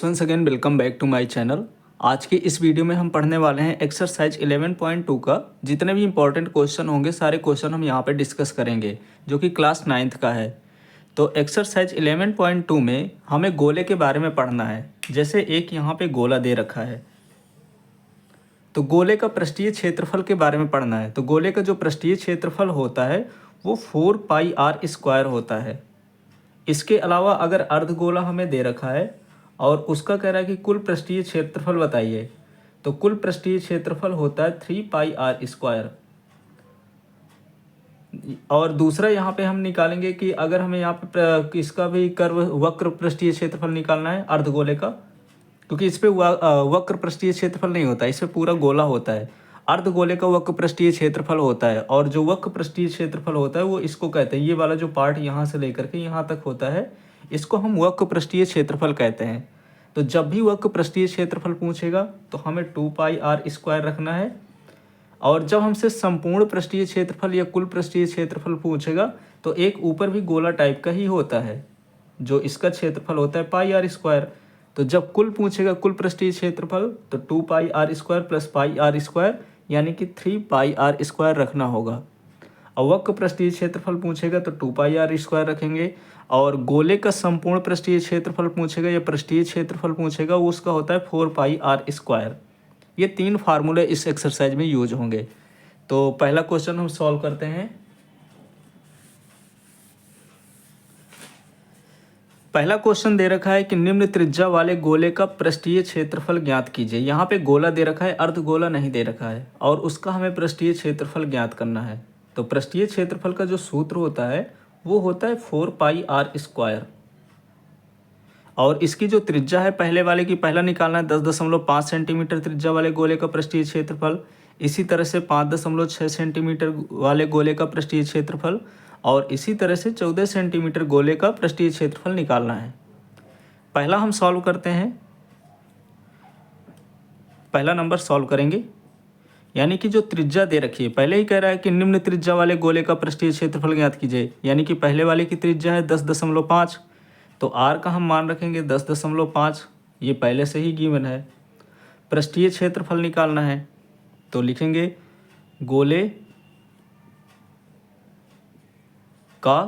Guys once again welcome back to my channel. आज की इस वीडियो में हम पढ़ने वाले हैं एक्सरसाइज 11.2 का। जितने भी इंपॉर्टेंट क्वेश्चन होंगे सारे क्वेश्चन हम यहाँ पे डिस्कस करेंगे, जो कि क्लास 9th का है। तो एक्सरसाइज 11.2 में हमें गोले के बारे में पढ़ना है। जैसे एक यहाँ पे गोला दे रखा है, तो गोले का पृष्ठीय क्षेत्रफल के बारे में पढ़ना है। तो गोले का जो पृष्ठीय क्षेत्रफल होता है वो 4πr² होता है। इसके अलावा अगर अर्धगोला हमें दे रखा है और उसका कह रहा है कि कुल पृष्ठीय क्षेत्रफल बताइए, तो कुल पृष्ठीय क्षेत्रफल होता है 3πr²। और दूसरा यहाँ पे हम निकालेंगे कि अगर हमें यहाँ पे इसका भी कर्व वक्र पृष्ठीय क्षेत्रफल निकालना है अर्धगोले का, क्योंकि इस पे वक्र पृष्ठीय क्षेत्रफल नहीं होता है, इस पे पूरा गोला होता है। अर्धगोले का वक्र पृष्ठीय क्षेत्रफल होता है, और जो वक्र पृष्ठीय क्षेत्रफल होता है वो इसको कहते हैं, ये वाला जो पार्ट यहाँ से लेकर के यहाँ तक होता है, इसको हम वक्र पृष्ठीय क्षेत्रफल कहते हैं। तो जब भी वक्र पृष्ठीय क्षेत्रफल पूछेगा तो हमें 2πr² रखना है, और जब हमसे संपूर्ण पृष्ठीय क्षेत्रफल या कुल पृष्ठीय क्षेत्रफल पूछेगा तो एक ऊपर भी गोला टाइप का ही होता है, जो इसका क्षेत्रफल होता है πr²। तो जब कुल पूछेगा कुल पृष्ठीय क्षेत्रफल तो 2πr² + πr², यानी कि 3πr² रखना होगा। और वक्र पृष्ठीय क्षेत्रफल पूछेगा तो 2πr² रखेंगे, और गोले का संपूर्ण पृष्ठीय क्षेत्रफल पूछेगा या पृष्ठीय क्षेत्रफल पूछेगा वो उसका होता है 4πr²। ये तीन फार्मूले इस एक्सरसाइज में यूज होंगे। तो पहला क्वेश्चन हम सॉल्व करते हैं। पहला क्वेश्चन दे रखा है कि निम्न त्रिज्या वाले गोले का पृष्ठीय क्षेत्रफल ज्ञात कीजिए। यहाँ पे गोला दे रखा है, अर्धगोला नहीं दे रखा है, और उसका हमें पृष्ठीय क्षेत्रफल ज्ञात करना है। तो पृष्ठीय क्षेत्रफल का जो सूत्र होता है वो होता है 4πr²। और इसकी जो त्रिज्या है पहले वाले की, पहला निकालना है 10.5 सेंटीमीटर त्रिज्या वाले गोले का पृष्ठीय क्षेत्रफल। इसी तरह से 5.6 सेंटीमीटर वाले गोले का पृष्ठीय क्षेत्रफल, और इसी तरह से 14 सेंटीमीटर गोले का पृष्ठीय क्षेत्रफल निकालना है। पहला हम सॉल्व करते हैं, पहला नंबर सॉल्व करेंगे। यानी कि जो त्रिज्या दे रखी है, पहले ही कह रहा है कि निम्न त्रिज्या वाले गोले का पृष्ठीय क्षेत्रफल ज्ञात कीजिए, यानी कि पहले वाले की त्रिज्या है 10.5, तो आर का हम मान रखेंगे 10.5, ये पहले से ही गिवन है। पृष्ठीय क्षेत्रफल निकालना है तो लिखेंगे गोले का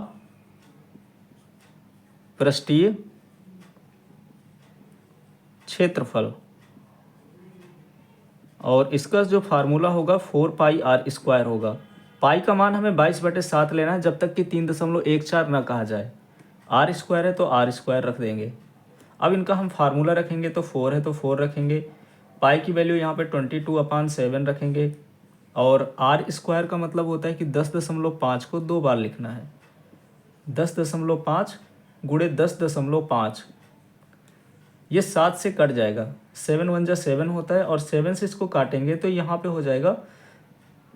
पृष्ठीय क्षेत्रफल, और इसका जो फार्मूला होगा 4πr² होगा। पाई का मान हमें 22/7 लेना है जब तक कि 3.14 ना कहा जाए। r² है तो r² रख देंगे। अब इनका हम फार्मूला रखेंगे तो 4 है तो 4 रखेंगे। पाई की वैल्यू यहाँ पे 22/7 रखेंगे, और r² का मतलब होता है कि 10.5 को 2 बार लिखना है। 10.5 गुणे 10.5, ये 7 से कट जाएगा, 7 × 1 = 7 होता है, और 7 से इसको काटेंगे तो यहाँ पे हो जाएगा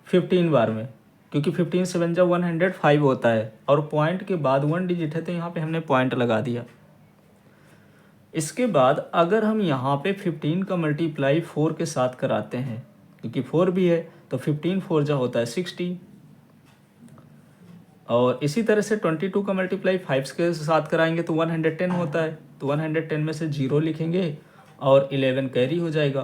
15 बार में, क्योंकि 15 × 7 = 105 होता है, और पॉइंट के बाद 1 डिजिट है तो यहाँ पे हमने पॉइंट लगा दिया। इसके बाद अगर हम यहाँ पे 15 का मल्टीप्लाई 4 के साथ कराते हैं, क्योंकि 4 भी है, तो 15 4 जा होता है 60, और इसी तरह से 22 का मल्टीप्लाई 5 के साथ कराएंगे तो 110 होता है, तो 110 में से 0 लिखेंगे और 11 कैरी हो जाएगा।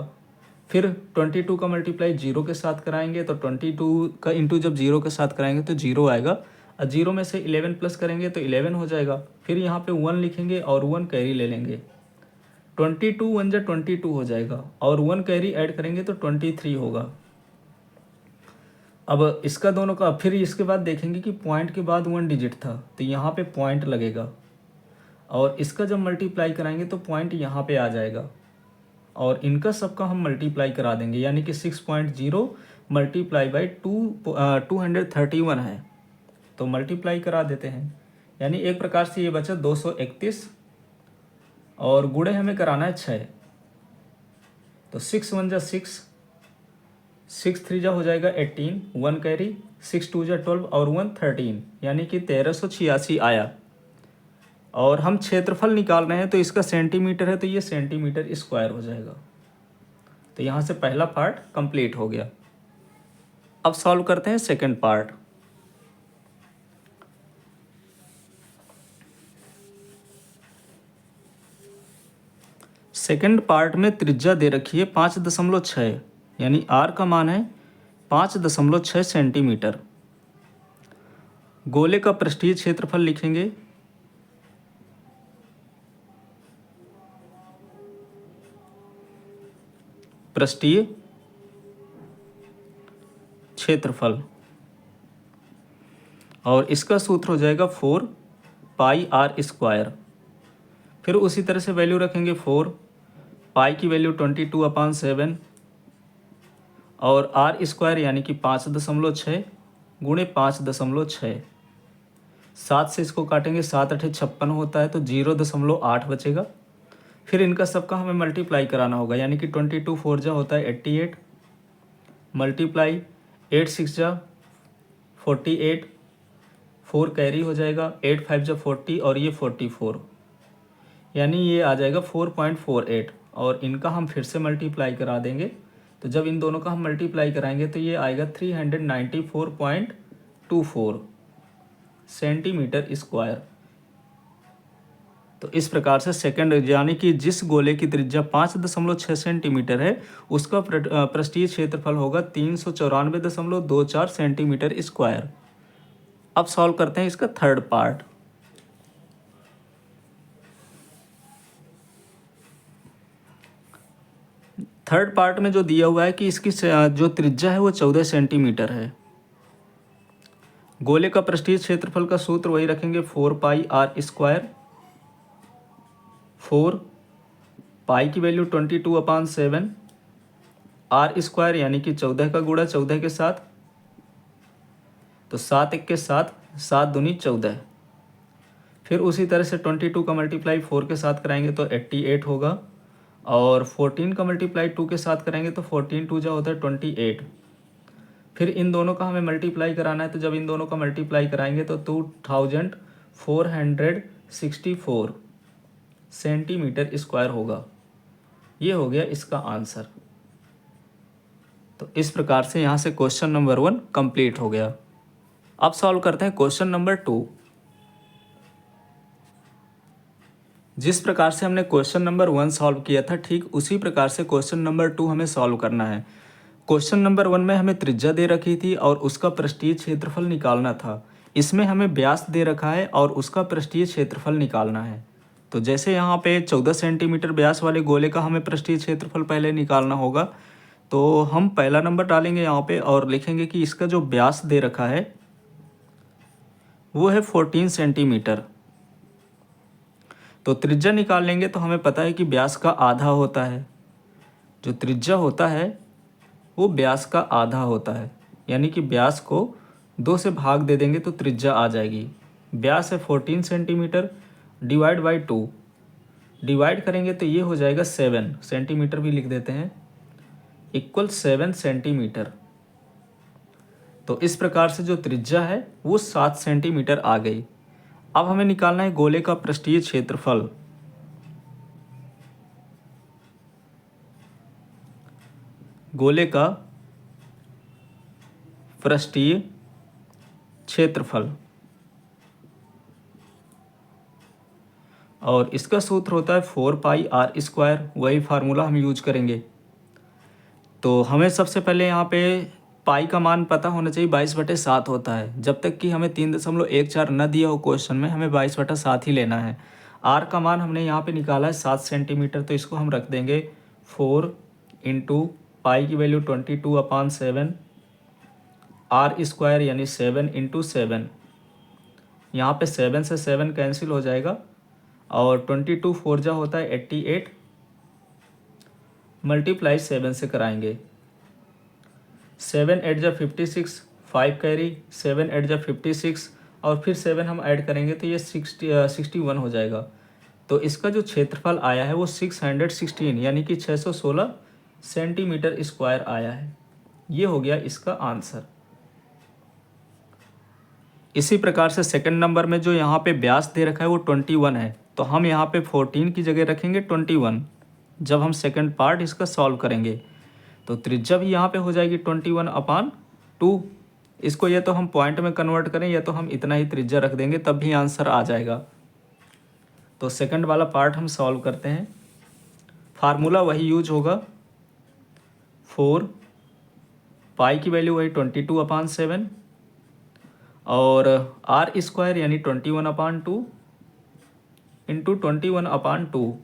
फिर 22 का मल्टीप्लाई 0 के साथ कराएंगे तो 22 का इंटू जब 0 के साथ कराएंगे तो 0 आएगा, और 0 में से 11 प्लस करेंगे तो 11 हो जाएगा। फिर यहाँ पे 1 लिखेंगे और 1 कैरी ले लेंगे, 22 1 = 22 हो जाएगा, और 1 कैरी ऐड करेंगे तो 23 होगा। अब इसका दोनों का फिर इसके बाद देखेंगे कि पॉइंट के बाद 1 डिजिट था तो यहाँ पे पॉइंट लगेगा, और इसका जब मल्टीप्लाई कराएंगे तो पॉइंट यहाँ पे आ जाएगा, और इनका सबका हम मल्टीप्लाई करा देंगे, यानी कि 6.0 मल्टीप्लाई बाई 231 है, तो मल्टीप्लाई करा देते हैं। यानी एक प्रकार से ये बचा 231, और गुणे हमें कराना है 6, तो 6 1 = 6, 6 3 जा हो जाएगा 18, 1 कैरी, 6 2 = 12, और 1 13, यानी कि 1386 आया। और हम क्षेत्रफल निकाल रहे हैं तो इसका सेंटीमीटर है तो ये सेंटीमीटर² हो जाएगा। तो यहाँ से पहला पार्ट कंप्लीट हो गया। अब सॉल्व करते हैं सेकंड पार्ट। सेकंड पार्ट में त्रिज्या दे रखी है 5.6, यानी आर का मान है 5.6 सेंटीमीटर। गोले का पृष्ठीय क्षेत्रफल लिखेंगे, पृष्ठीय क्षेत्रफल, और इसका सूत्र हो जाएगा 4 पाई आर स्क्वायर। फिर उसी तरह से वैल्यू रखेंगे 4, पाई की वैल्यू 22/7 और आर स्क्वायर यानी कि 5.6 गुणे 5.6। 7 से इसको काटेंगे, 7 8 56 होता है, तो 0.8 बचेगा। फिर इनका सबका हमें मल्टीप्लाई कराना होगा, यानी कि 22 4 जा होता है 88, मल्टीप्लाई 8 6 जा 48, 4 कैरी हो जाएगा, 8 5 जा 40 और ये 44, यानी ये आ जाएगा 4.48। और इनका हम फिर से मल्टीप्लाई करा देंगे, तो जब इन दोनों का हम मल्टीप्लाई कराएंगे तो ये आएगा 394.24 सेंटीमीटर स्क्वायर। तो इस प्रकार से सेकंड, यानी कि जिस गोले की त्रिज्या 5.6 सेंटीमीटर है उसका पृष्ठीय क्षेत्रफल होगा 394.24 सेंटीमीटर स्क्वायर। अब सॉल्व करते हैं इसका थर्ड पार्ट। थर्ड पार्ट में जो दिया हुआ है कि इसकी जो त्रिज्या है वो 14 सेंटीमीटर है। गोले का पृष्ठीय क्षेत्रफल का सूत्र वही रखेंगे, 4 पाई आर स्क्वायर। 4 पाई की वैल्यू 22/7, आर स्क्वायर यानी कि 14 का गुणा 14 के साथ, तो 7 1 के साथ, 7 दूनी 14। फिर उसी तरह से 22 का मल्टीप्लाई 4 के साथ कराएंगे तो 88 होगा, और 14 का मल्टीप्लाई 2 के साथ करेंगे तो 14 2 जा होता है 28। फिर इन दोनों का हमें मल्टीप्लाई कराना है, तो जब इन दोनों का मल्टीप्लाई कराएंगे तो 2464 सेंटीमीटर स्क्वायर होगा। ये हो गया इसका आंसर। तो इस प्रकार से यहाँ से क्वेश्चन नंबर 1 कंप्लीट हो गया। अब सॉल्व करते हैं क्वेश्चन नंबर 2। जिस प्रकार से हमने क्वेश्चन नंबर 1 सॉल्व किया था, ठीक उसी प्रकार से क्वेश्चन नंबर 2 हमें सॉल्व करना है। क्वेश्चन नंबर 1 में हमें त्रिज्या दे रखी थी और उसका पृष्ठीय क्षेत्रफल निकालना था। इसमें हमें व्यास दे रखा है और उसका पृष्ठीय क्षेत्रफल निकालना है। तो जैसे यहाँ पे 14 सेंटीमीटर व्यास वाले गोले का हमें पृष्ठीय क्षेत्रफल पहले निकालना होगा, तो हम पहला नंबर डालेंगे यहाँ पे और लिखेंगे कि इसका जो व्यास दे रखा है वो है 14 सेंटीमीटर। तो त्रिज्या निकाल लेंगे तो हमें पता है कि व्यास का आधा होता है। जो त्रिज्या होता है वो व्यास का आधा होता है, यानी कि व्यास को 2 से भाग दे देंगे तो त्रिज्या आ जाएगी। व्यास है 14 सेंटीमीटर, डिवाइड बाई 2, डिवाइड करेंगे तो ये हो जाएगा 7 सेंटीमीटर भी लिख देते हैं, इक्वल 7 सेंटीमीटर। तो इस प्रकार से जो त्रिज्या है वो 7 सेंटीमीटर आ गई। अब हमें निकालना है गोले का पृष्ठीय क्षेत्रफल। गोले का पृष्ठीय क्षेत्रफल, और इसका सूत्र होता है 4 पाई आर स्क्वायर। वही फार्मूला हम यूज करेंगे। तो हमें सबसे पहले यहाँ पे पाई का मान पता होना चाहिए, 22/7 होता है। जब तक कि हमें 3.14 न दिया हो क्वेश्चन में, हमें 22/7 ही लेना है। आर का मान हमने यहाँ पे निकाला है 7 सेंटीमीटर, तो इसको हम रख देंगे 4 इंटू पाई की वैल्यू 22/7, आर स्क्वायर यानी 7 इंटू 7। यहाँ पे 7 से 7 कैंसिल हो जाएगा, और 22 4 जा होता है 88, मल्टीप्लाई 7 से कराएंगे। 7 8 जा 56, 5 कैरी, 7 8 जा 56, और फिर 7 हम ऐड करेंगे तो ये 61 हो जाएगा। तो इसका जो क्षेत्रफल आया है वो 616 यानी कि 616 सेंटीमीटर स्क्वायर आया है। ये हो गया इसका आंसर। इसी प्रकार से सेकंड नंबर में जो यहाँ पे व्यास दे रखा है वो 21 है, तो हम यहाँ पे 14 की जगह रखेंगे 21 जब हम सेकंड पार्ट इसका सॉल्व करेंगे। तो त्रिज्या भी यहाँ पे हो जाएगी 21/2। इसको या तो हम पॉइंट में कन्वर्ट करें या तो हम इतना ही त्रिज्या रख देंगे, तब भी आंसर आ जाएगा। तो सेकंड वाला पार्ट हम सॉल्व करते हैं। फार्मूला वही यूज होगा, 4, पाई की वैल्यू वही 22/7 और आर स्क्वायर यानी 21/2 इंटू 21/2।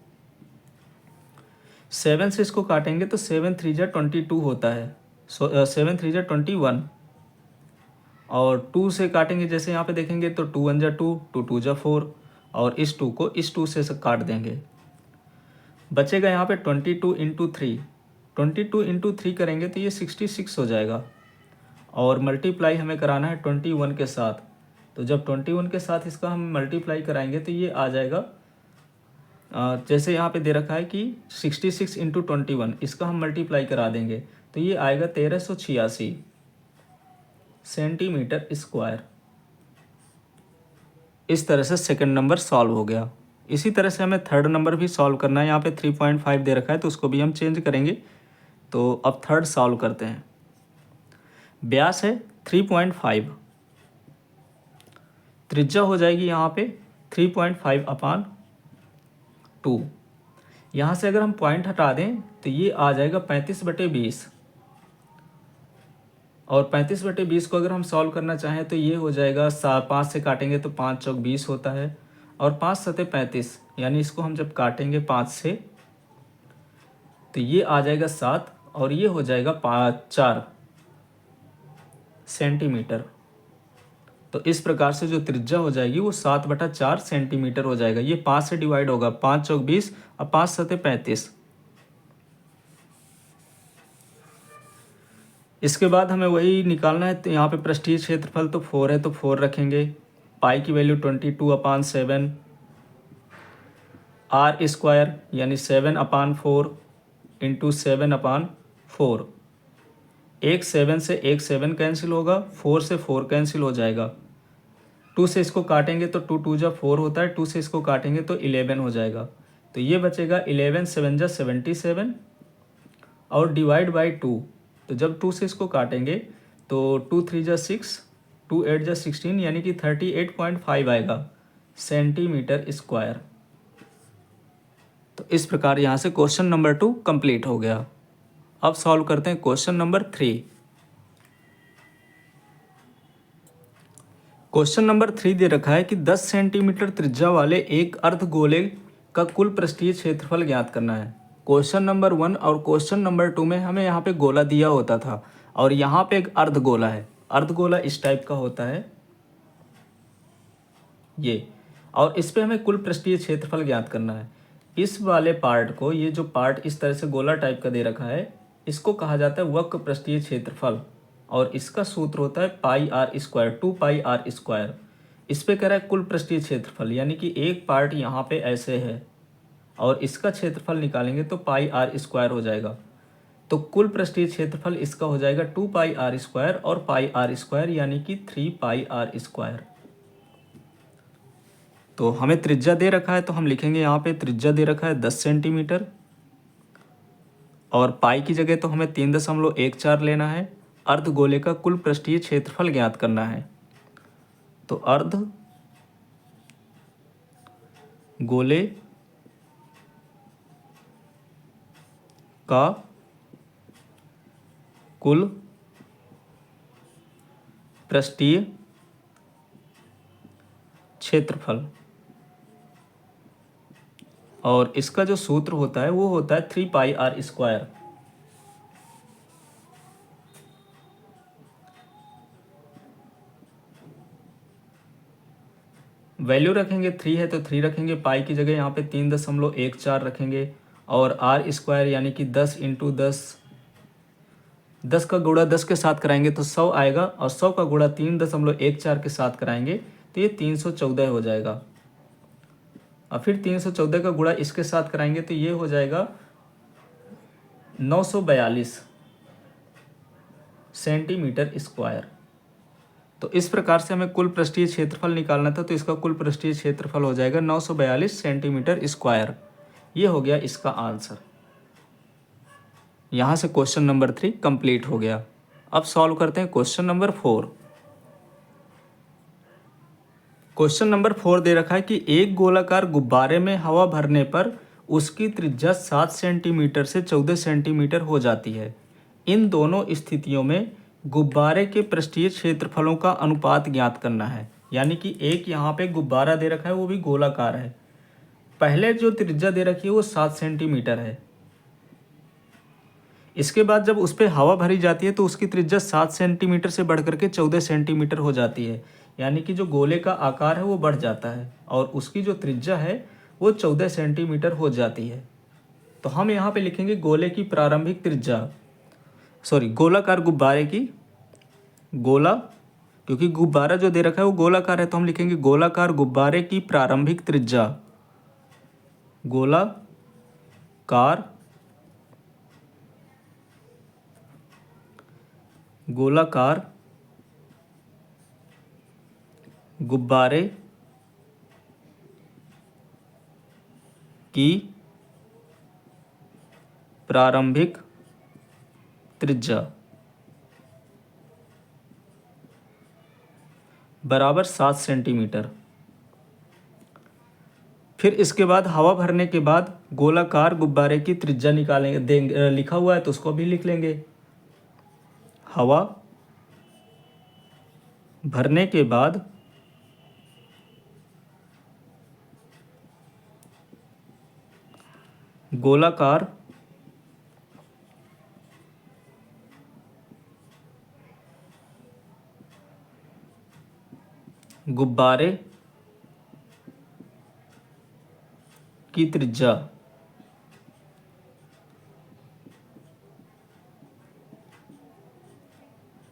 7 से इसको काटेंगे तो 7 3 जा 22 होता है, 7 3 जा 21 और 2 से काटेंगे जैसे यहाँ पे देखेंगे तो 2 1 जा 2, 2 2 जा 4 और इस 2 को इस 2 से काट देंगे। बचेगा यहाँ पे 22 इंटू 3, 22 इंटू 3 करेंगे तो ये 66 हो जाएगा और मल्टीप्लाई हमें कराना है 21 के साथ। तो जब 21 के साथ इसका हम मल्टीप्लाई कराएंगे तो ये आ जाएगा, जैसे यहाँ पे दे रखा है कि 66 इंटू 21, इसका हम मल्टीप्लाई करा देंगे तो ये आएगा 1386 सेंटीमीटर स्क्वायर। इस तरह से सेकंड नंबर सॉल्व हो गया। इसी तरह से हमें थर्ड नंबर भी सॉल्व करना है। यहाँ पे 3.5 दे रखा है तो उसको भी हम चेंज करेंगे। तो अब थर्ड सॉल्व करते हैं। व्यास है 3.5, त्रिज्या हो जाएगी यहाँ पे 3.5/2। यहाँ से अगर हम पॉइंट हटा दें तो ये आ जाएगा 35/20 और 35/20 को अगर हम सॉल्व करना चाहें तो ये हो जाएगा 5 से काटेंगे तो 5 चौक 20 होता है और 5 सते 35, यानी इसको हम जब काटेंगे 5 से तो ये आ जाएगा 7 और ये हो जाएगा 4 सेंटीमीटर। तो इस प्रकार से जो त्रिज्या हो जाएगी वो 7/4 सेंटीमीटर हो जाएगा। ये 5 से डिवाइड होगा, 5 चौक 20 और 5 सते 35। इसके बाद हमें वही निकालना है। तो यहाँ पे पृष्ठीय क्षेत्रफल तो 4 है तो 4 रखेंगे, पाई की वैल्यू 22/7, आर स्क्वायर यानी 7/4 इंटू 7/4। एक 7 से एक 7 कैंसिल होगा, 4 से 4 कैंसिल हो जाएगा। 2 से इसको काटेंगे तो 2 2 जा 4 होता है, 2 से इसको काटेंगे तो 11 हो जाएगा। तो ये बचेगा 11 7 जा 77 और डिवाइड बाई 2। तो जब 2 से इसको काटेंगे तो 2 3 जा 6, 2 8 जा 16 यानी कि 38.5 आएगा सेंटीमीटर स्क्वायर। तो इस प्रकार यहाँ से क्वेश्चन नंबर 2 कंप्लीट हो गया। अब सॉल्व करते हैं क्वेश्चन नंबर 3। क्वेश्चन नंबर 3 दे रखा है कि 10 सेंटीमीटर त्रिज्या वाले एक अर्धगोले का कुल पृष्ठीय क्षेत्रफल ज्ञात करना है। क्वेश्चन नंबर 1 और क्वेश्चन नंबर 2 में हमें यहाँ पे गोला दिया होता था और यहाँ पे एक अर्धगोला है। अर्धगोला इस टाइप का होता है ये, और इस पे हमें कुल पृष्ठीय क्षेत्रफल ज्ञात करना है। इस वाले पार्ट को, ये जो पार्ट इस तरह से गोला टाइप का दे रखा है, इसको कहा जाता है वक्र पृष्ठीय क्षेत्रफल और इसका सूत्र होता है pi R square, 2 pi R square. इस पे कह रहा है कुल पृष्ठीय क्षेत्रफल, यानी कि एक पार्ट यहाँ पे ऐसे है और इसका क्षेत्रफल निकालेंगे तो पाई आर स्क्वायर हो जाएगा। तो कुल पृष्ठीय क्षेत्रफल इसका हो जाएगा 2 पाई आर स्क्वायर और पाई आर स्क्वायर यानी कि 3 पाई आर स्क्वायर। तो हमें त्रिज्या दे रखा है तो हम लिखेंगे यहाँ पे त्रिज्या दे रखा है 10 सेंटीमीटर और पाई की जगह तो हमें 3.14 लेना है। अर्धगोले का कुल पृष्ठीय क्षेत्रफल ज्ञात करना है। तो अर्ध गोले का कुल पृष्ठीय क्षेत्रफल और इसका जो सूत्र होता है वो होता है 3 पाई आर स्क्वायर। वैल्यू रखेंगे 3 है तो 3 रखेंगे, पाई की जगह यहाँ पे 3.14 रखेंगे और आर स्क्वायर यानी कि 10 इंटू 10, 10 का गुणा 10 के साथ कराएंगे तो 100 आएगा और 100 का गुणा 3.14 के साथ कराएंगे तो ये 314 हो जाएगा। और फिर 314 का गुणा इसके साथ कराएंगे तो ये हो जाएगा 942 सेंटीमीटर स्क्वायर। तो इस प्रकार से हमें कुल पृष्ठीय क्षेत्रफल निकालना था, तो इसका कुल पृष्ठीय क्षेत्रफल हो जाएगा 942 सेंटीमीटर स्क्वायर। ये हो गया इसका आंसर। यहाँ से क्वेश्चन नंबर 3 कंप्लीट हो गया। अब सॉल्व करते हैं क्वेश्चन नंबर 4। क्वेश्चन नंबर 4 दे रखा है कि एक गोलाकार गुब्बारे में हवा भरने पर उसकी त्रिज्या 7 सेंटीमीटर से 14 सेंटीमीटर हो जाती है। इन दोनों स्थितियों में गुब्बारे के पृष्ठीय क्षेत्रफलों का अनुपात ज्ञात करना है। यानी कि एक यहाँ पे गुब्बारा दे रखा है, वो भी गोलाकार है। पहले जो त्रिज्या दे रखी है वो 7 सेंटीमीटर है। इसके बाद जब उस पर हवा भरी जाती है तो उसकी त्रिज्या 7 सेंटीमीटर से बढ़ करके 14 सेंटीमीटर हो जाती है। यानी कि जो गोले का आकार है वो बढ़ जाता है और उसकी जो त्रिज्या है वो 14 सेंटीमीटर हो जाती है। तो हम यहाँ पे लिखेंगे गोले की प्रारंभिक त्रिज्या, गोलाकार गुब्बारे की, गोला, क्योंकि गुब्बारा जो दे रखा है वो गोलाकार है तो हम लिखेंगे गोलाकार गुब्बारे की प्रारंभिक त्रिज्या, गोलाकार गुब्बारे की प्रारंभिक त्रिज्या बराबर 7 सेंटीमीटर। फिर इसके बाद हवा भरने के बाद गोलाकार गुब्बारे की त्रिज्या निकालेंगे, देंगे, लिखा हुआ है तो उसको भी लिख लेंगे। हवा भरने के बाद गोलाकार गुब्बारे की त्रिज्या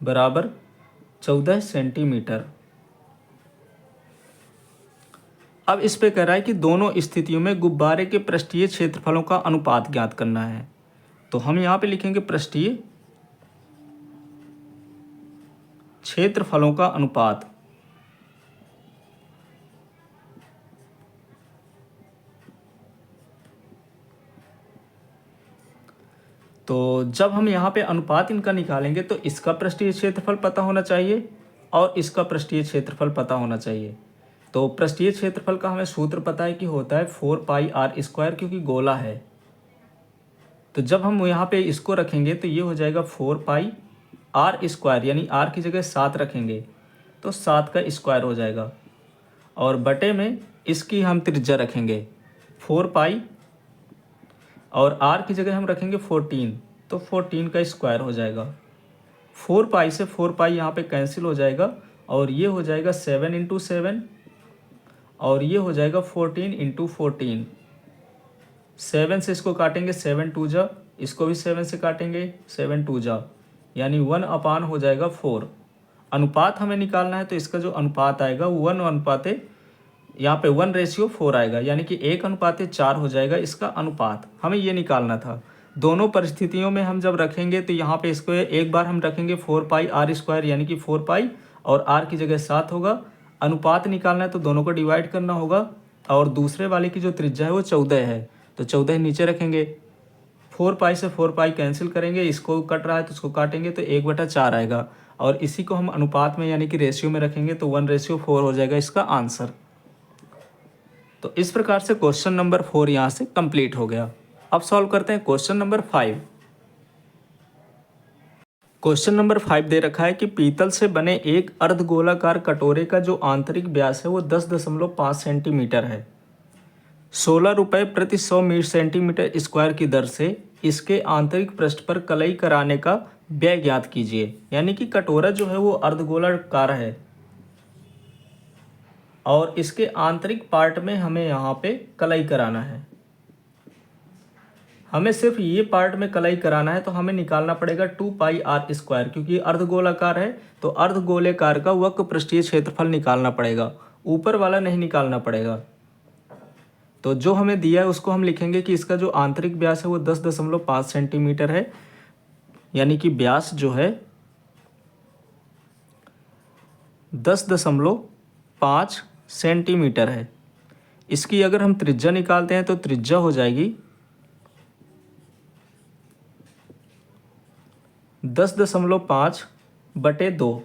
बराबर 14 सेंटीमीटर। अब इस पे कह रहा है कि दोनों स्थितियों में गुब्बारे के पृष्ठीय क्षेत्रफलों का अनुपात ज्ञात करना है। तो हम यहाँ पे लिखेंगे पृष्ठीय क्षेत्रफलों का अनुपात। तो जब हम यहाँ पे अनुपात इनका निकालेंगे तो इसका पृष्ठीय क्षेत्रफल पता होना चाहिए और इसका पृष्ठीय क्षेत्रफल पता होना चाहिए। तो पृष्ठीय क्षेत्रफल का हमें सूत्र पता है कि होता है 4πr², क्योंकि गोला है। तो जब हम यहाँ पे इसको रखेंगे तो ये हो जाएगा 4πr², यानी r की जगह 7 रखेंगे तो 7 का स्क्वायर हो जाएगा और बटे में इसकी हम त्रिज्या रखेंगे 4π और r की जगह हम रखेंगे 14, तो 14 का स्क्वायर हो जाएगा। 4π से 4π यहाँ पे कैंसिल हो जाएगा और ये हो जाएगा 7 × 7 और ये हो जाएगा 14 × 14। 7 से इसको काटेंगे 7 2 जा, इसको भी 7 से काटेंगे 7 2 जा, यानी 1/, हो जाएगा 4। अनुपात हमें निकालना है तो इसका जो अनुपात आएगा 1 यहाँ पे 1:4 आएगा, यानी कि 1:4 हो जाएगा इसका अनुपात। हमें ये निकालना था। दोनों परिस्थितियों में हम जब रखेंगे तो यहाँ पे इसको एक बार हम रखेंगे 4πr², यानी कि 4π और r की जगह 7 होगा। अनुपात निकालना है तो दोनों को डिवाइड करना होगा और दूसरे वाले की जो त्रिज्या है वो 14 है तो 14 नीचे रखेंगे। 4π से 4π कैंसिल करेंगे, इसको कट रहा है तो उसको काटेंगे तो 1/4 आएगा और इसी को हम अनुपात में यानी कि रेशियो में रखेंगे तो 1:4 हो जाएगा इसका आंसर। तो इस प्रकार से क्वेश्चन नंबर 4 यहाँ से कंप्लीट हो गया। अब सॉल्व करते हैं क्वेश्चन नंबर 5। क्वेश्चन नंबर 5 दे रखा है कि पीतल से बने एक अर्धगोलाकार कटोरे का जो आंतरिक व्यास है वो 10.5 सेंटीमीटर है। 16 रुपये प्रति 100 सेंटीमीटर स्क्वायर की दर से इसके आंतरिक पृष्ठ पर कलई कराने का व्यय ज्ञात कीजिए। यानी कि कटोरा जो है वो अर्धगोलाकार है और इसके आंतरिक पार्ट में हमें यहाँ पे कलई कराना है। हमें सिर्फ ये पार्ट में कलई कराना है तो हमें निकालना पड़ेगा 2πr², क्योंकि अर्धगोलाकार है तो अर्धगोलाकार का वक्र पृष्ठीय क्षेत्रफल निकालना पड़ेगा, ऊपर वाला नहीं निकालना पड़ेगा। तो जो हमें दिया है उसको हम लिखेंगे कि इसका जो आंतरिक व्यास है वो 10.5 सेंटीमीटर है, यानी कि व्यास जो है 10.5 सेंटीमीटर है। इसकी अगर हम त्रिज्या निकालते हैं तो त्रिज्या हो जाएगी 10.5/2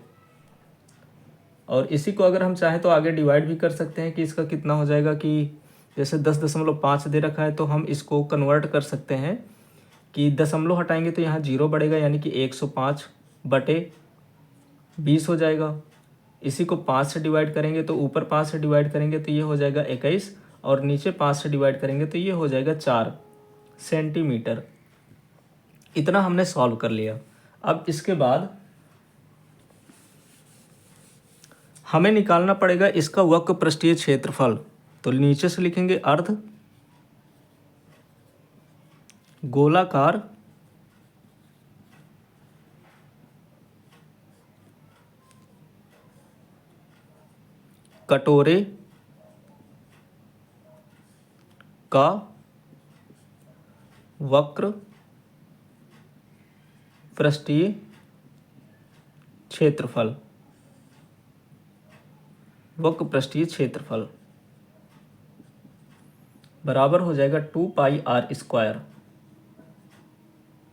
और इसी को अगर हम चाहें तो आगे डिवाइड भी कर सकते हैं कि इसका कितना हो जाएगा कि जैसे 10.5 दे रखा है तो हम इसको कन्वर्ट कर सकते हैं कि दशमलव हटाएंगे तो यहाँ 0 बढ़ेगा, यानी कि 105/20 हो जाएगा। इसी को 5 से डिवाइड करेंगे तो ऊपर 5 से डिवाइड करेंगे तो ये हो जाएगा 21, और नीचे 5 से डिवाइड करेंगे तो ये हो जाएगा 4 सेंटीमीटर। इतना हमने सॉल्व कर लिया। अब इसके बाद हमें निकालना पड़ेगा इसका वक्र पृष्ठीय क्षेत्रफल। तो नीचे से लिखेंगे अर्ध गोलाकार कटोरे का वक्र पृष्ठीय क्षेत्रफल, वक्र पृष्ठीय क्षेत्रफल बराबर हो जाएगा 2πr²।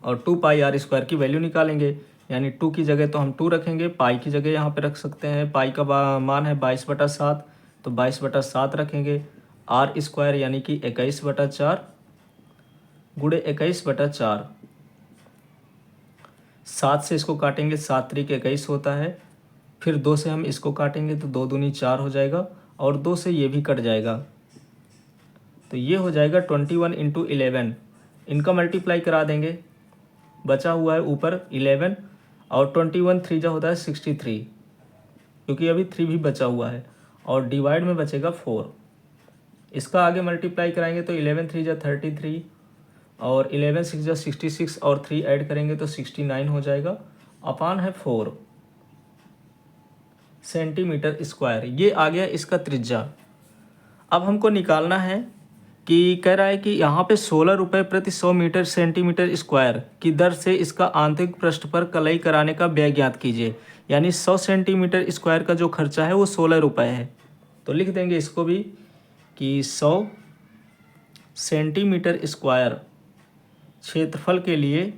और 2πr² की वैल्यू निकालेंगे, यानी 2 की जगह तो हम 2 रखेंगे, पाई की जगह यहाँ पे रख सकते हैं। पाई का मान है 22/7, तो 22/7 रखेंगे। r² यानी कि 21/4 गुणे 21/4। 7 से इसको काटेंगे, 7 त्रिक 21 होता है। फिर 2 से हम इसको काटेंगे तो 2 दूनी 4 हो जाएगा, और 2 से ये भी कट जाएगा, तो ये हो जाएगा 21 × 11। इनका मल्टीप्लाई करा देंगे, बचा हुआ है ऊपर 11, और 21 3 जा होता है 63, क्योंकि अभी 3 भी बचा हुआ है, और डिवाइड में बचेगा 4। इसका आगे मल्टीप्लाई कराएंगे तो 11 3 जा 33, और 11 6 जा 66, और 3 ऐड करेंगे तो 69 हो जाएगा। अपान है 4 सेंटीमीटर²। ये आ गया इसका त्रिज्या। अब हमको निकालना है कि कह रहा है कि यहाँ पे 16 रुपये प्रति 100 मीटर सेंटीमीटर स्क्वायर की दर से इसका आंतरिक पृष्ठ पर कलई कराने का व्यय ज्ञात कीजिए। यानी 100 सेंटीमीटर स्क्वायर का जो खर्चा है वो 16 रुपये है। तो लिख देंगे इसको भी कि 100 सेंटीमीटर स्क्वायर क्षेत्रफल के लिए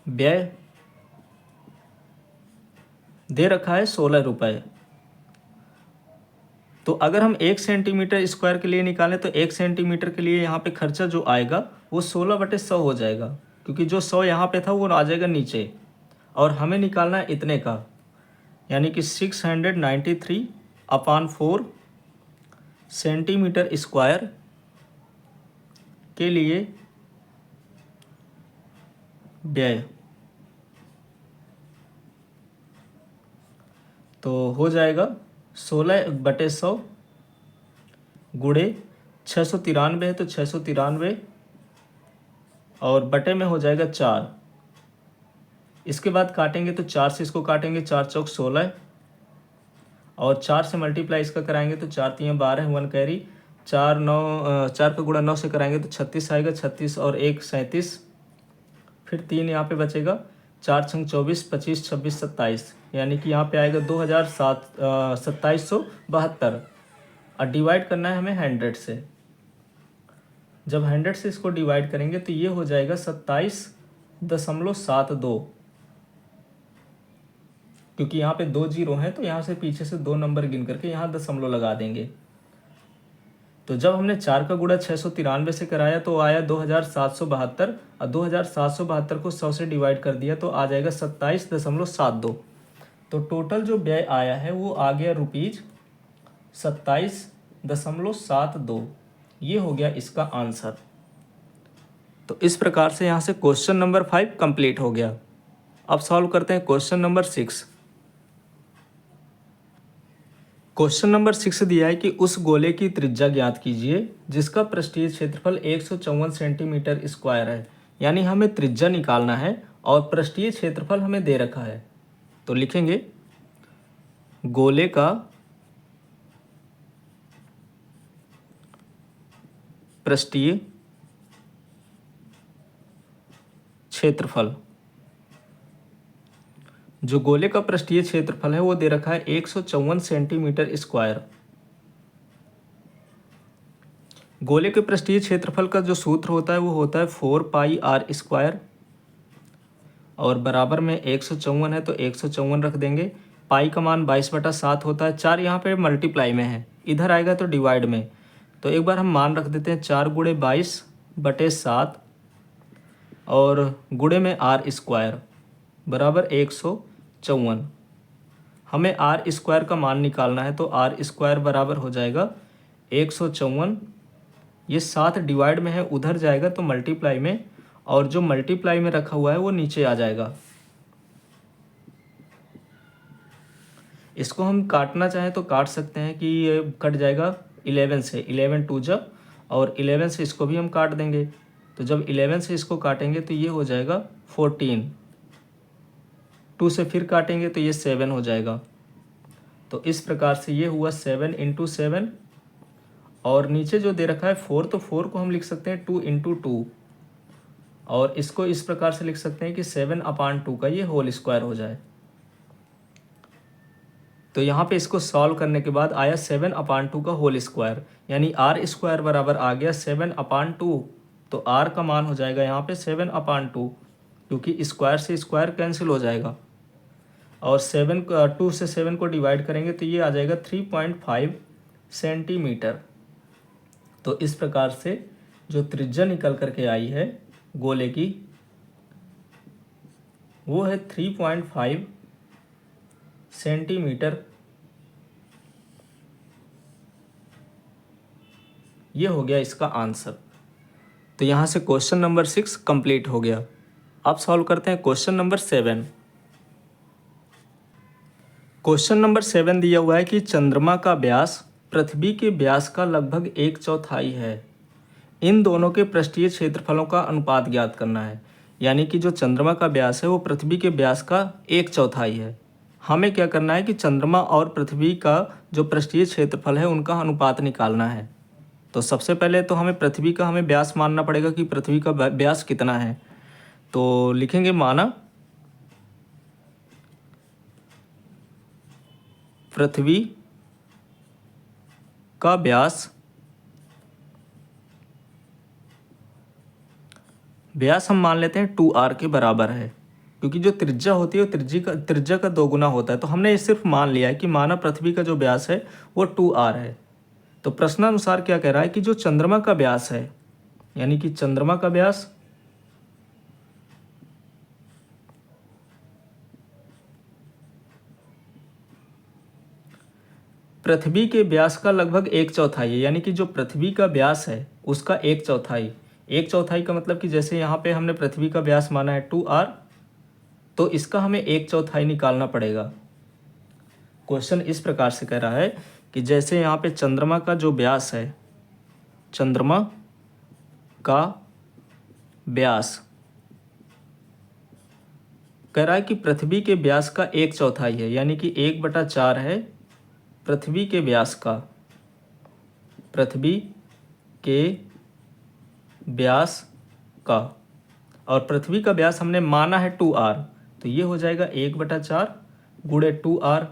व्यय दे रखा है 16 रुपये। तो अगर हम 1 सेंटीमीटर स्क्वायर के लिए निकालें तो 1 सेंटीमीटर के लिए यहाँ पे खर्चा जो आएगा वो 16/100 हो जाएगा, क्योंकि जो 100 यहाँ पे था वो आ जाएगा नीचे, और हमें निकालना है इतने का, यानी कि 693/4 सेंटीमीटर स्क्वायर के लिए व्यय। तो हो जाएगा 16/100 गुणे 693 है तो 693, और बटे में हो जाएगा 4। इसके बाद काटेंगे तो 4 से इसको काटेंगे, 4 चौक 16, और 4 से मल्टीप्लाई इसका कराएंगे तो 4 3 12, 1 कैरी, 4 का गुणा 9 से कराएंगे तो 36 आएगा, 36 और 1 37, फिर 3 यहाँ पे बचेगा, 4 छंग 24, 25 26 27, यानी कि यहाँ पे आएगा 2772। और डिवाइड करना है हमें 100 से। जब 100 से इसको डिवाइड करेंगे तो ये हो जाएगा 27.72, क्योंकि यहाँ पे 2 जीरो हैं तो यहाँ से पीछे से 2 नंबर गिन करके यहाँ दशमलव लगा देंगे। तो जब हमने 4 का गुणा 693 से कराया तो आया 2772, और 2772 को 100 से डिवाइड कर दिया तो आ जाएगा 27.72। तो टोटल जो व्यय आया है वो आ गया ₹27.72। ये हो गया इसका आंसर। तो इस प्रकार से यहाँ से क्वेश्चन नंबर 5 कंप्लीट हो गया। अब सॉल्व करते हैं क्वेश्चन नंबर 6। क्वेश्चन नंबर 6 दिया है कि उस गोले की त्रिज्या ज्ञात कीजिए जिसका पृष्ठीय क्षेत्रफल 154 सेंटीमीटर स्क्वायर है। यानी हमें त्रिज्या निकालना है और पृष्ठीय क्षेत्रफल हमें दे रखा है। तो लिखेंगे गोले का पृष्ठीय क्षेत्रफल, जो गोले का पृष्ठीय क्षेत्रफल है वो दे रखा है 154 सेंटीमीटर स्क्वायर। गोले के पृष्ठीय क्षेत्रफल का जो सूत्र होता है वो होता है 4πr², और बराबर में 154 है तो 154 रख देंगे, पाई का मान 22/7 होता है। 4 यहाँ पे मल्टीप्लाई में है, इधर आएगा तो डिवाइड में। तो एक बार हम मान रख देते हैं 4 गुणे 22/7 और गुणे में r² बराबर 154। हमें r² का मान निकालना है, तो r² बराबर हो जाएगा 154। ये 7 डिवाइड में है, उधर जाएगा तो मल्टीप्लाई में, और जो मल्टीप्लाई में रखा हुआ है वो नीचे आ जाएगा। इसको हम काटना चाहें तो काट सकते हैं कि ये कट जाएगा 11 से, 11 2 जा, और 11 से इसको भी हम काट देंगे। तो जब 11 से इसको काटेंगे तो ये हो जाएगा 14। 2 से फिर काटेंगे तो ये 7 हो जाएगा। तो इस प्रकार से ये हुआ 7 × 7, और नीचे जो दे रखा है 4, तो 4 को हम लिख सकते हैं 2 × 2, और इसको इस प्रकार से लिख सकते हैं कि 7/2 का ये होल स्क्वायर हो जाए। तो यहाँ पे इसको सॉल्व करने के बाद आया 7/2 का होल स्क्वायर, यानी r² बराबर आ गया 7/2। तो r का मान हो जाएगा यहाँ पे 7/2, क्योंकि स्क्वायर से स्क्वायर कैंसिल हो जाएगा, और 2 से 7 को डिवाइड करेंगे तो ये आ जाएगा 3.5 सेंटीमीटर। तो इस प्रकार से जो त्रिज्या निकल करके आई है गोले की वो है 3.5 सेंटीमीटर। ये हो गया इसका आंसर। तो यहाँ से क्वेश्चन नंबर 6 कंप्लीट हो गया। अब सॉल्व करते हैं क्वेश्चन नंबर 7। क्वेश्चन नंबर 7 दिया हुआ है कि चंद्रमा का व्यास पृथ्वी के व्यास का लगभग 1/4 है। इन दोनों के पृष्ठीय क्षेत्रफलों का अनुपात ज्ञात करना है। यानी कि जो चंद्रमा का व्यास है वो पृथ्वी के व्यास का 1/4 है। हमें क्या करना है कि चंद्रमा और पृथ्वी का जो पृष्ठीय क्षेत्रफल है उनका अनुपात निकालना है। तो सबसे पहले तो हमें पृथ्वी का व्यास मानना पड़ेगा कि पृथ्वी का व्यास कितना है। तो लिखेंगे माना पृथ्वी का व्यास हम मान लेते हैं 2r के बराबर है, क्योंकि जो त्रिज्या होती है वो त्रिज्या का 2 गुना होता है। तो हमने ये सिर्फ मान लिया है कि माना पृथ्वी का जो व्यास है वो 2r है। तो प्रश्नानुसार क्या कह रहा है कि जो चंद्रमा का व्यास है, यानी कि चंद्रमा का व्यास पृथ्वी के व्यास का लगभग 1/4 है। यानी कि जो पृथ्वी का व्यास है उसका 1/4। 1/4 का मतलब कि जैसे यहाँ पे हमने पृथ्वी का व्यास माना है 2r, तो इसका हमें 1/4 निकालना पड़ेगा। क्वेश्चन इस प्रकार से कह रहा है कि जैसे यहाँ पे चंद्रमा का जो व्यास है, चंद्रमा का व्यास कह रहा है कि पृथ्वी के व्यास का 1/4 है, यानी कि 1/4 है पृथ्वी के व्यास का, पृथ्वी के व्यास का, और पृथ्वी का व्यास हमने माना है 2r, तो ये हो जाएगा 1/4 गुणे 2r।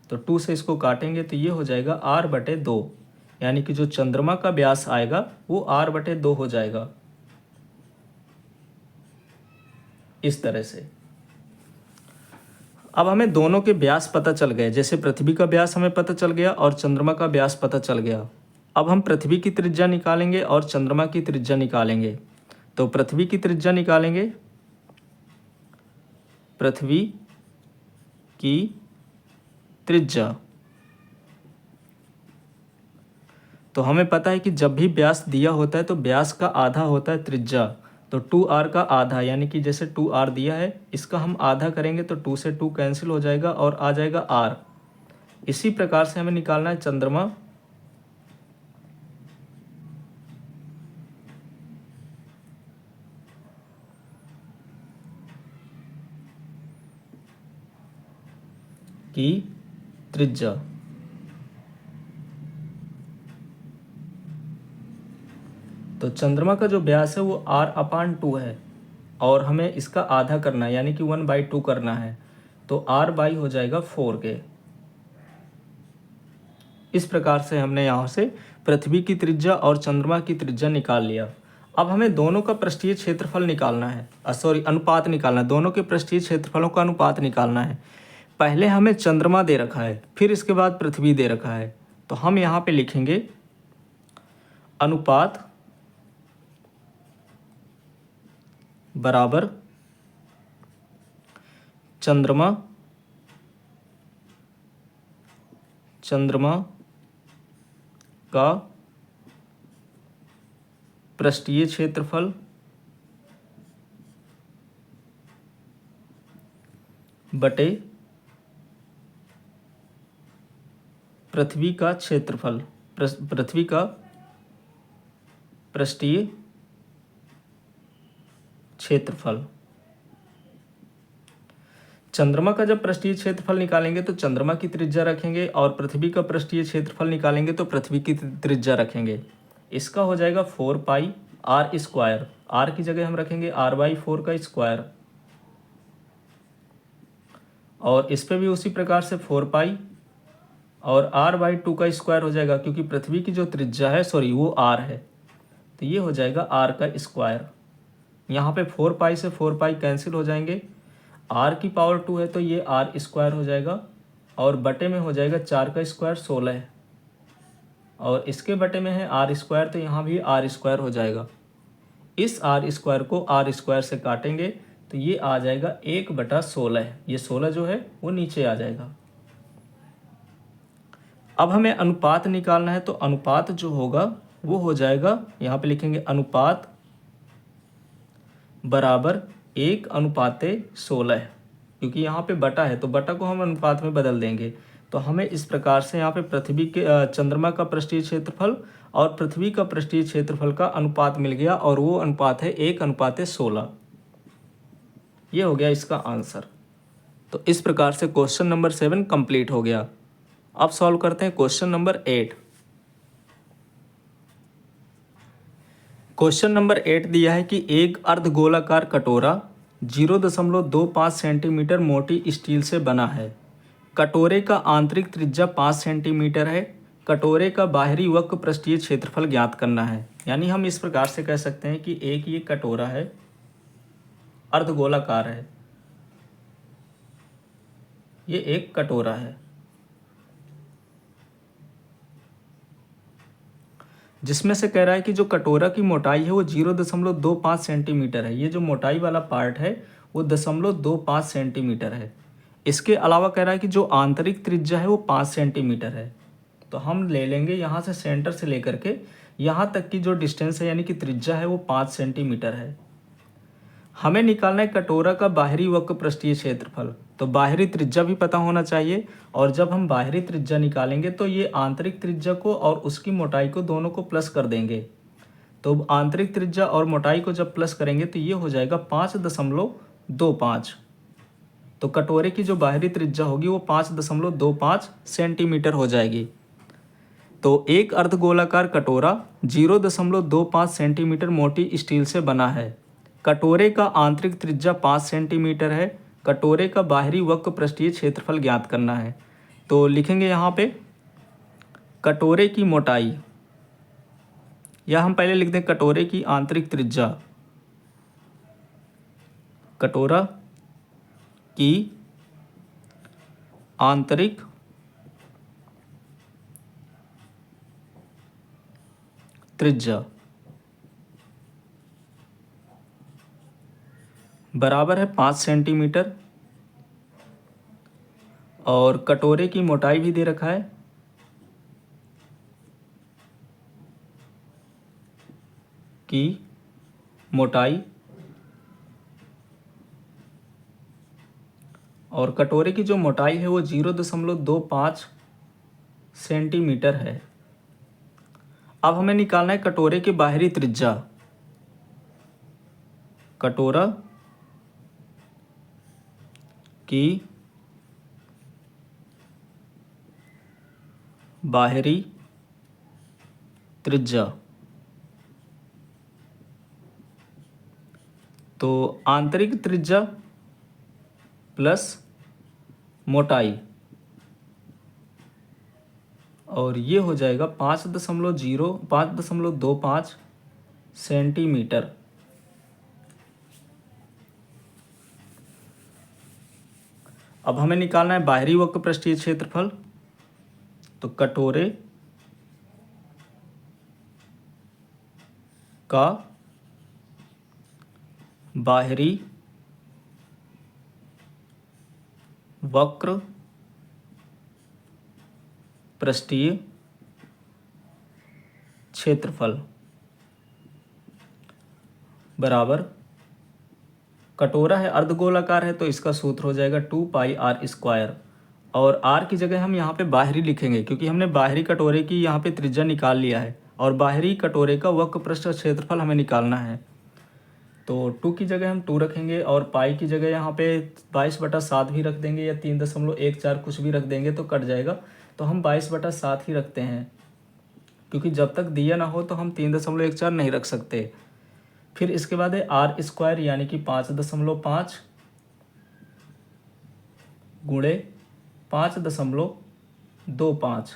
तो 2 से इसको काटेंगे तो ये हो जाएगा r/2, यानी कि जो चंद्रमा का व्यास आएगा वो r/2 हो जाएगा। इस तरह से अब हमें दोनों के व्यास पता चल गए। जैसे पृथ्वी का व्यास हमें पता चल गया और चंद्रमा का व्यास पता चल गया। अब हम पृथ्वी की त्रिज्या निकालेंगे और चंद्रमा की त्रिज्या निकालेंगे। तो पृथ्वी की त्रिज्या निकालेंगे, पृथ्वी की त्रिज्या। तो हमें पता है कि जब भी व्यास दिया होता है तो व्यास का आधा होता है त्रिज्या। तो 2r का आधा, यानी कि जैसे 2r दिया है इसका हम आधा करेंगे तो 2 से 2 कैंसिल हो जाएगा और आ जाएगा r। इसी प्रकार से हमें निकालना है चंद्रमा की त्रिज्या। तो चंद्रमा का जो व्यास है वो r/2 है और हमें इसका आधा करना है, यानी कि 1/2 करना है। तो r/ हो जाएगा 4 के। इस प्रकार से हमने यहाँ से पृथ्वी की त्रिज्या और चंद्रमा की त्रिज्या निकाल लिया। अब हमें दोनों का पृष्ठीय क्षेत्रफल निकालना है, अनुपात निकालना है। दोनों के पृष्ठीय क्षेत्रफलों का अनुपात निकालना है। पहले हमें चंद्रमा दे रखा है, फिर इसके बाद पृथ्वी दे रखा है, तो हम यहाँ पे लिखेंगे अनुपात बराबर चंद्रमा का पृष्ठीय क्षेत्रफल बटे पृथ्वी का क्षेत्रफल, पृथ्वी का पृष्ठीय क्षेत्रफल। चंद्रमा का जब पृष्ठीय क्षेत्रफल निकालेंगे तो चंद्रमा की त्रिज्या रखेंगे और पृथ्वी का पृष्ठीय क्षेत्रफल निकालेंगे तो पृथ्वी की त्रिज्या रखेंगे। इसका हो जाएगा 4 पाई आर स्क्वायर, आर की जगह हम रखेंगे r/4 का स्क्वायर, और इस पे भी उसी प्रकार से 4 पाई और r/2 का स्क्वायर हो जाएगा, क्योंकि पृथ्वी की जो त्रिज्या है वो r है, तो ये हो जाएगा r का स्क्वायर। यहाँ पे 4 पाई से 4 पाई कैंसिल हो जाएंगे, r की पावर 2 है तो ये r स्क्वायर हो जाएगा, और बटे में हो जाएगा 4 का स्क्वायर 16 है, और इसके बटे में है r स्क्वायर, तो यहाँ भी r स्क्वायर हो जाएगा। इस r स्क्वायर को r स्क्वायर से काटेंगे तो ये आ जाएगा 1/16, ये 16 जो है वो नीचे आ जाएगा। अब हमें अनुपात निकालना है, तो अनुपात जो होगा वो हो जाएगा, यहाँ पे लिखेंगे अनुपात बराबर 1/16, क्योंकि यहाँ पे बटा है तो बटा को हम अनुपात में बदल देंगे। तो हमें इस प्रकार से यहाँ पे पृथ्वी के चंद्रमा का पृष्ठीय क्षेत्रफल और पृथ्वी का पृष्ठीय क्षेत्रफल का अनुपात मिल गया, और वो अनुपात है 1/16। ये हो गया इसका आंसर। तो इस प्रकार से क्वेश्चन नंबर 7 कंप्लीट हो गया। अब सॉल्व करते हैं क्वेश्चन नंबर 8। क्वेश्चन नंबर 8 दिया है कि एक अर्धगोलाकार कटोरा 0.25 सेंटीमीटर मोटी स्टील से बना है। कटोरे का आंतरिक त्रिज्या 5 सेंटीमीटर है। कटोरे का बाहरी वक्र पृष्ठीय क्षेत्रफल ज्ञात करना है। यानी हम इस प्रकार से कह सकते हैं कि एक ये कटोरा है, अर्धगोलाकार है, ये एक कटोरा है जिसमें से कह रहा है कि जो कटोरा की मोटाई है वो 0.25 सेंटीमीटर है। ये जो मोटाई वाला पार्ट है वो 0.25 सेंटीमीटर है। इसके अलावा कह रहा है कि जो आंतरिक त्रिज्या है वो 5 सेंटीमीटर है। तो हम ले लेंगे यहाँ से सेंटर से लेकर के यहाँ तक की जो डिस्टेंस है यानी कि त्रिज्या है वो 5 सेंटीमीटर है। हमें निकालना है कटोरा का बाहरी वक्र पृष्ठीय क्षेत्रफल। तो बाहरी त्रिज्या भी पता होना चाहिए, और जब हम बाहरी त्रिज्या निकालेंगे तो ये आंतरिक त्रिज्या को और उसकी मोटाई को दोनों को प्लस कर देंगे। तो आंतरिक त्रिज्या और मोटाई को जब प्लस करेंगे तो ये हो जाएगा 5.25। तो कटोरे की जो बाहरी त्रिज्या होगी वो 5.25 सेंटीमीटर हो जाएगी। तो एक अर्धगोलाकार कटोरा 0.25 सेंटीमीटर मोटी स्टील से बना है। कटोरे का आंतरिक त्रिज्या 5 सेंटीमीटर है। कटोरे का बाहरी वक्र पृष्ठीय क्षेत्रफल ज्ञात करना है। तो लिखेंगे यहाँ पे कटोरे की मोटाई, या हम पहले लिख दें कटोरे की आंतरिक त्रिज्या। कटोरा की आंतरिक त्रिज्या बराबर है 5 सेंटीमीटर, और कटोरे की मोटाई भी दे रखा है की मोटाई, और कटोरे की जो मोटाई है वो 0.25 सेंटीमीटर है। अब हमें निकालना है कटोरे की बाहरी त्रिज्या। कटोरा की बाहरी त्रिज्या, तो आंतरिक त्रिज्या प्लस मोटाई, और ये हो जाएगा 5.25 सेंटीमीटर। अब हमें निकालना है बाहरी वक्र पृष्ठीय क्षेत्रफल। तो कटोरे का बाहरी वक्र पृष्ठीय क्षेत्रफल बराबर, कटोरा है अर्धगोलाकार है तो इसका सूत्र हो जाएगा 2πr²। और r की जगह हम यहाँ पे बाहरी लिखेंगे क्योंकि हमने बाहरी कटोरे की यहाँ पे त्रिज्या निकाल लिया है और बाहरी कटोरे का वक्र पृष्ठ क्षेत्रफल हमें निकालना है। तो 2 की जगह हम 2 रखेंगे और पाई की जगह यहाँ पे 22/7 भी रख देंगे या 3.14 कुछ भी रख देंगे तो कट जाएगा। तो हम 22/7 ही रखते हैं क्योंकि जब तक दिया ना हो तो हम 3.14 नहीं रख सकते। फिर इसके बाद है r² यानी कि 5.5 गुणे 5.25।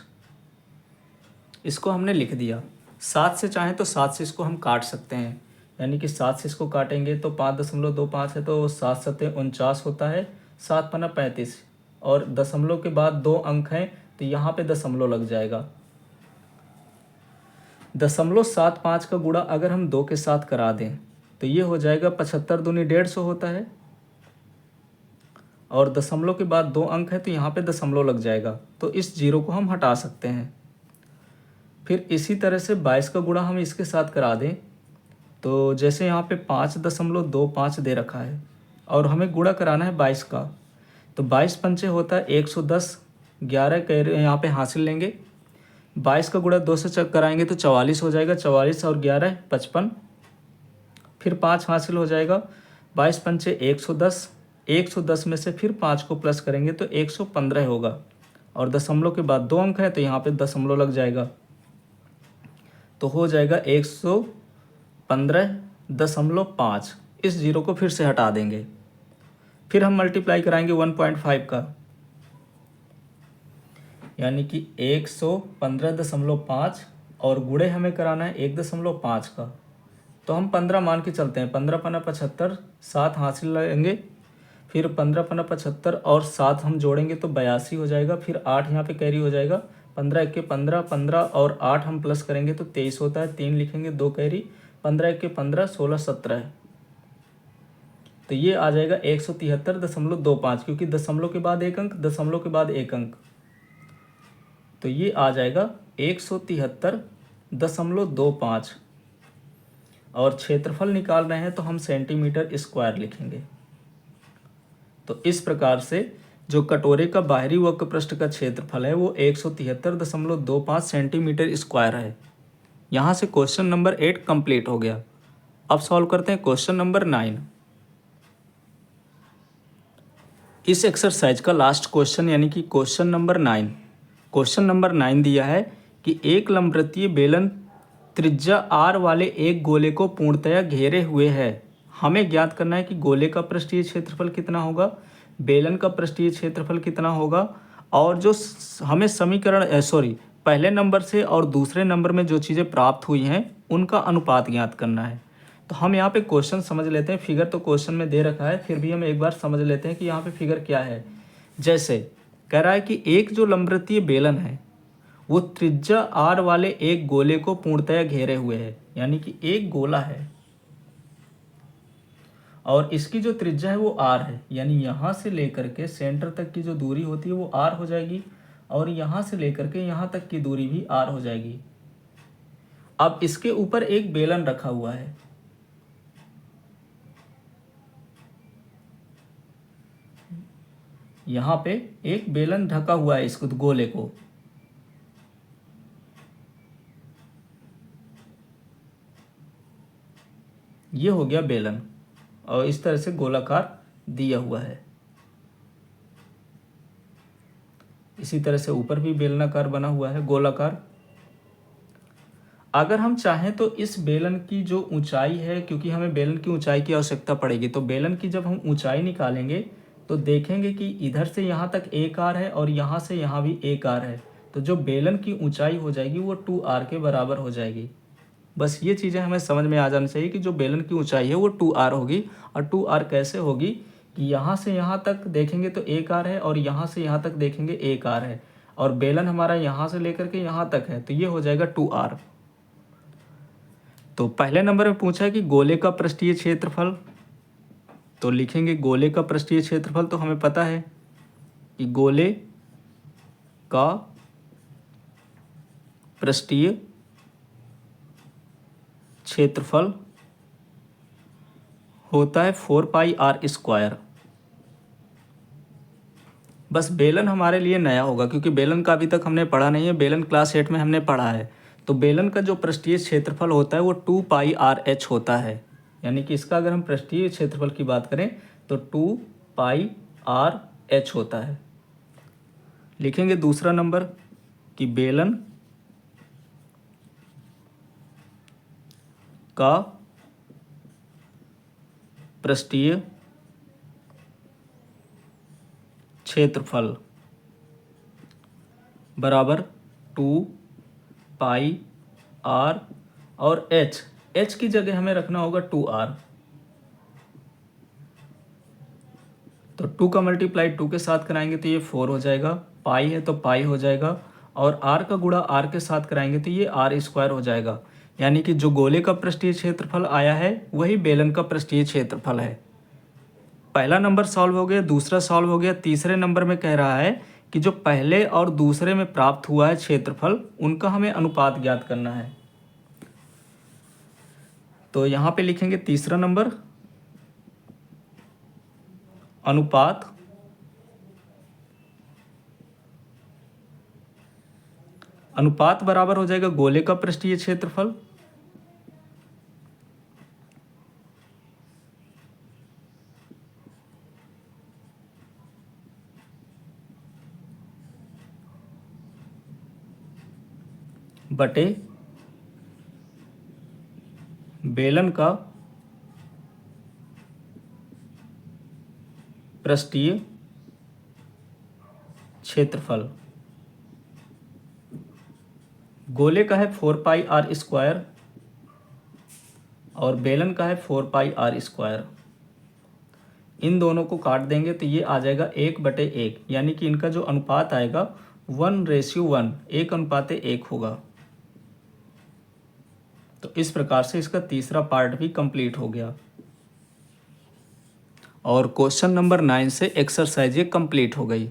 इसको हमने लिख दिया। 7 से चाहें तो 7 से इसको हम काट सकते हैं, यानी कि 7 से इसको काटेंगे तो 5.25 है तो 7 7 49 होता है, 7 पन्ना 35 और दशमलव के बाद 2 अंक हैं तो यहाँ पे दशमलव लग जाएगा। 0.75 का गुणा अगर हम 2 के साथ करा दें तो ये हो जाएगा 75 दूनी 150 होता है और दशमलव के बाद 2 अंक है तो यहाँ पे दशमलव लग जाएगा, तो इस जीरो को हम हटा सकते हैं। फिर इसी तरह से 22 का गुणा हम इसके साथ करा दें तो जैसे यहाँ पे 5.25 दे रखा है और हमें गुणा कराना है 22 का, तो 22 पंचे होता है 110, 11 यहाँ पे हासिल लेंगे। 22 का गुणा 2 से चेक कराएंगे तो 44 हो जाएगा, 44 और 11 55, फिर 5 हासिल हो जाएगा। 22 पंचे 110, 110 में से फिर 5 को प्लस करेंगे तो 115 होगा और दशमलव के बाद 2 अंक है तो यहाँ पे दशमलव लग जाएगा, तो हो जाएगा 115.5। इस जीरो को फिर से हटा देंगे। फिर हम मल्टीप्लाई कराएंगे 1.5 का, यानी कि 115.5 और गुणे हमें कराना है 1.5 का, तो हम 15 मान के चलते हैं। 15 पन्ना 75, 7 हासिल लेंगे, फिर 15 पन्ना 75 और 7 हम जोड़ेंगे तो 82 हो जाएगा। फिर 8 यहाँ पे कैरी हो जाएगा, 15 1 के 15, 15 और 8 हम प्लस करेंगे तो 23 होता है, 3 लिखेंगे, 2 कैरी, 15 1 के 15, 16 17, तो ये आ जाएगा 173.25 क्योंकि दशमलव के बाद 1 अंक, दशमलव के बाद 1 अंक, तो ये आ जाएगा 173.25। और क्षेत्रफल निकाल रहे हैं तो हम सेंटीमीटर स्क्वायर लिखेंगे। तो इस प्रकार से जो कटोरे का बाहरी वक्र पृष्ठ का क्षेत्रफल है वो 173.25 सेंटीमीटर स्क्वायर है। यहाँ से क्वेश्चन नंबर 8 कंप्लीट हो गया। अब सॉल्व करते हैं क्वेश्चन नंबर 9। इस एक्सरसाइज का लास्ट क्वेश्चन यानी कि क्वेश्चन नंबर 9। क्वेश्चन नंबर 9 दिया है कि एक लंबवृत्तीय बेलन त्रिज्या r वाले एक गोले को पूर्णतया घेरे हुए है। हमें ज्ञात करना है कि गोले का पृष्ठीय क्षेत्रफल कितना होगा, बेलन का पृष्ठीय क्षेत्रफल कितना होगा, और जो हमें समीकरण पहले नंबर से और दूसरे नंबर में जो चीज़ें प्राप्त हुई हैं उनका अनुपात ज्ञात करना है। तो हम यहाँ पे क्वेश्चन समझ लेते हैं। फिगर तो क्वेश्चन में दे रखा है, फिर भी हम एक बार समझ लेते हैं कि यहाँ पे फिगर क्या है। जैसे कह रहा है कि एक जो लंबवृत्तीय बेलन है वो त्रिज्या r वाले एक गोले को पूर्णतया घेरे हुए है, यानी कि एक गोला है और इसकी जो त्रिज्या है वो r है, यानी यहाँ से लेकर के सेंटर तक की जो दूरी होती है वो r हो जाएगी और यहाँ से लेकर के यहाँ तक की दूरी भी r हो जाएगी। अब इसके ऊपर एक बेलन रखा हुआ है, यहाँ पे एक बेलन ढका हुआ है इसको गोले को, ये हो गया बेलन और इस तरह से गोलाकार दिया हुआ है। इसी तरह से ऊपर भी बेलनाकार बना हुआ है गोलाकार। अगर हम चाहें तो इस बेलन की जो ऊंचाई है, क्योंकि हमें बेलन की ऊंचाई की आवश्यकता पड़ेगी, तो बेलन की जब हम ऊंचाई निकालेंगे तो देखेंगे कि इधर से यहाँ तक 1r है और यहाँ से यहाँ भी 1r है, तो जो बेलन की ऊंचाई हो जाएगी वो 2r के बराबर हो जाएगी। बस ये चीज़ें हमें समझ में आ जानी चाहिए कि जो बेलन की ऊंचाई है वो 2r होगी। और 2r कैसे होगी कि यहाँ से यहाँ तक देखेंगे तो 1 r है और यहाँ से यहाँ तक देखेंगे 1 r है, और बेलन हमारा यहाँ से लेकर के यहाँ तक है, तो ये हो जाएगा 2r। तो पहले नंबर में पूछा है कि गोले का पृष्ठीय क्षेत्रफल, तो लिखेंगे गोले का पृष्ठीय क्षेत्रफल। तो हमें पता है कि गोले का पृष्ठीय क्षेत्रफल होता है 4πr²। बस बेलन हमारे लिए नया होगा क्योंकि बेलन का अभी तक हमने पढ़ा नहीं है, बेलन क्लास 8 में हमने पढ़ा है। तो बेलन का जो पृष्ठीय क्षेत्रफल होता है वो 2πrh होता है, यानी कि इसका अगर हम पृष्ठीय क्षेत्रफल की बात करें तो 2πrh होता है। लिखेंगे दूसरा नंबर कि बेलन का पृष्ठीय क्षेत्रफल बराबर 2πr और h की जगह हमें रखना होगा 2r। तो 2 का मल्टीप्लाई 2 के साथ कराएंगे तो ये 4 हो जाएगा, पाई है तो पाई हो जाएगा, और r का गुणा r के साथ कराएंगे तो ये r² हो जाएगा। यानी कि जो गोले का पृष्ठीय क्षेत्रफल आया है वही बेलन का पृष्ठीय क्षेत्रफल है। पहला नंबर सॉल्व हो गया, दूसरा सॉल्व हो गया। तीसरे नंबर में कह रहा है कि जो पहले और दूसरे में प्राप्त हुआ है क्षेत्रफल, उनका हमें अनुपात ज्ञात करना है। तो यहाँ पे लिखेंगे तीसरा नंबर, अनुपात बराबर हो जाएगा गोले का पृष्ठीय क्षेत्रफल बटे बेलन का पृष्ठीय क्षेत्रफल। गोले का है 4πr² और बेलन का है 4πr²। इन दोनों को काट देंगे तो ये आ जाएगा 1/1, यानी कि इनका जो अनुपात आएगा 1:1, 1:1 होगा। तो इस प्रकार से इसका तीसरा पार्ट भी कंप्लीट हो गया और क्वेश्चन नंबर 9 से एक्सरसाइज ये कंप्लीट हो गई।